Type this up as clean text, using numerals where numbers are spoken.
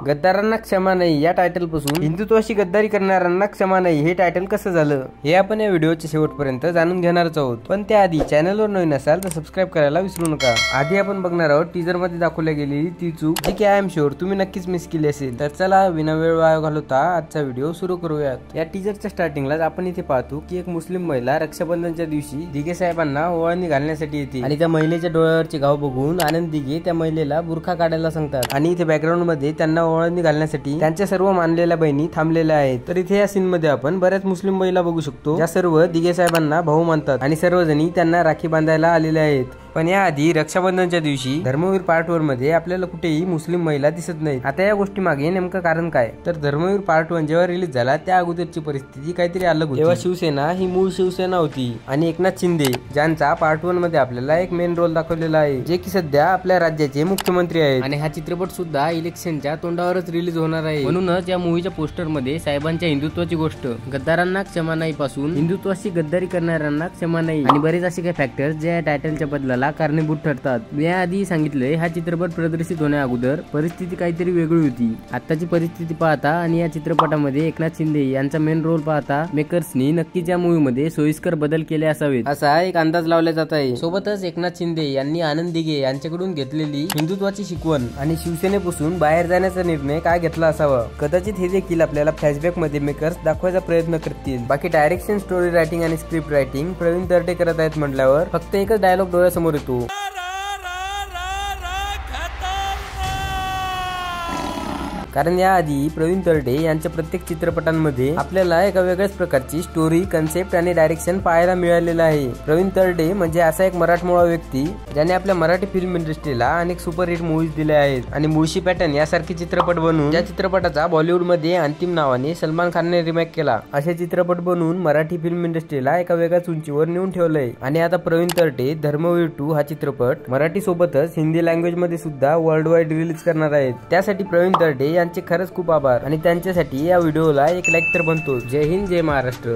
गद्दारांना क्षमा नाही या टायटल पासून हिंदुत्वाशी गद्दारी करणाऱ्यांना क्षमा नाही हे टायटल कसं झालं हे आपण या व्हिडिओच्या शेवटपर्यंत जाणून घेणारच आहोत। पण त्याआधी चॅनलवर नवीन असाल तर सबस्क्राइब करायला विसरू नका। आधी आपण बघणार आहोत टीजर मध्ये दाखवल्या गेलेली ती चूक जी की आय एम शुअर तुम्ही नक्कीच मिस केली असेल। तर चला विना वेळ वाया घालवता आजचा व्हिडिओ सुरू करूयात। या टीजरच्या स्टार्टिंगला आपण इथे पाहतो की एक मुस्लिम महिला रक्षाबंधनच्या दिवशी दिघे साहेबांना ओवाळणी घालण्यासाठी येते आणि त्या महिलेच्या डोळ्यावरचे घाव बघून आनंद दिघे त्या महिलेला बुरखा काढायला सांगतात आणि इथे बॅकग्राऊंड मध्ये त्यांना ओवाळणी घालण्यासाठी त्यांच्या सर्व मानलेल्या बहिणी थांबलेल्या आहेत। तर इथे या सीन मध्ये आपण बऱ्याच मुस्लिम महिला बघू शकतो ज्या सर्व दिघे साहेबांना भाऊ मानतात आणि सर्वजणी त्यांना राखी बांधायला आलेल्या आहेत। पण याआधी रक्षाबंधनच्या दिवशी धर्मवीर पार्ट 1 मध्ये आपल्याला कुठेही मुस्लिम महिला दिसत नाहीत। आता या गोष्टी मागे नेमकं कारण काय तर धर्मवीर पार्ट 1 जेव्हा रिलीज झाला त्या अगोदरची परिस्थिती काहीतरी अलग होती। तेव्हा शिवसेना ही मूळ शिवसेना होती आणि एकनाथ शिंदे ज्यांचा पार्ट 1 मध्ये आपल्याला एक मेन रोल दाखवलेला आहे जे की सध्या आपल्या राज्याचे मुख्यमंत्री आहेत आणि हा चित्रपट सुद्धा इलेक्शनच्या तोंडावरच रिलीज होणार आहे। म्हणूनच या मूवीच्या पोस्टर मध्ये साहेबांच्या हिंदुत्वाची गोष्ट गद्दारांना क्षमा नाही पासून हिंदुत्वाशी गद्दारी करणाऱ्यांना क्षमा नाही आणि बरेच असे काही फॅक्टर्स जे या टायटलच्या बदलाला कारणीभूत ठरतात। मी आधी सांगितले हा चित्रपट प्रदर्शित होण्या अगोदर परिस्थिती काहीतरी वेगळी होती। आताची परिस्थिती पाहता आणि या चित्रपटामध्ये एकनाथ शिंदे यांचा मेन रोल पाहता मेकर्सनी नक्कीच या मूवी मध्ये सोयीस्कर बदल केले असावेत असा एक अंदाज लावला जात आहे। सोबतच एकनाथ शिंदे यांनी आनंद दिघे यांच्याकडून घेतलेली हिंदुत्वाची शिकवण आणि शिवसेनेपासून बाहेर जाण्याचा निर्णय काय घेतला असावा कदाचित हे देखील आपल्याला फ्लॅशबॅक मध्ये मेकर्स दाखवायचा प्रयत्न करतील। बाकी डायरेक्शन स्टोरी रायटिंग आणि स्क्रिप्ट रायटिंग प्रवीण तरटे करत आहेत म्हटल्यावर फक्त एकच डायलॉग डोळ्यासमोर येतो कारण याआधी प्रवीण तरटे यांच्या प्रत्येक चित्रपटांमध्ये आपल्याला एका वेगळ्याच प्रकारची स्टोरी कन्सेप्ट आणि डायरेक्शन पाहायला मिळालेलं आहे। प्रवीण तरटे म्हणजे असा एक मराठमोळा व्यक्ती ज्याने आपल्या मराठी फिल्म इंडस्ट्रीला अनेक सुपरहिट मूवीज दिल्या आहेत आणि मुळशी पॅटर्न यासारखे चित्रपट बनवून ज्या चित्रपटाचा बॉलिवूड मध्ये अंतिम नावाने सलमान खानने रिमेक केला असे चित्रपट बनवून मराठी फिल्म इंडस्ट्रीला एका वेगळ्याच उंचीवर नेऊन ठेवलंय। आणि आता प्रवीण तरटे धर्मवीर 2 हा चित्रपट मराठी सोबतच हिंदी लँग्वेज मध्ये सुद्धा वर्ल्ड वाईड रिलीज करणार आहेत। त्यासाठी प्रवीण तरटे यांचे खरंच खूप आभार आणि त्यांच्यासाठी या व्हिडिओला एक लाईक तर बनतो। जय हिंद जय महाराष्ट्र।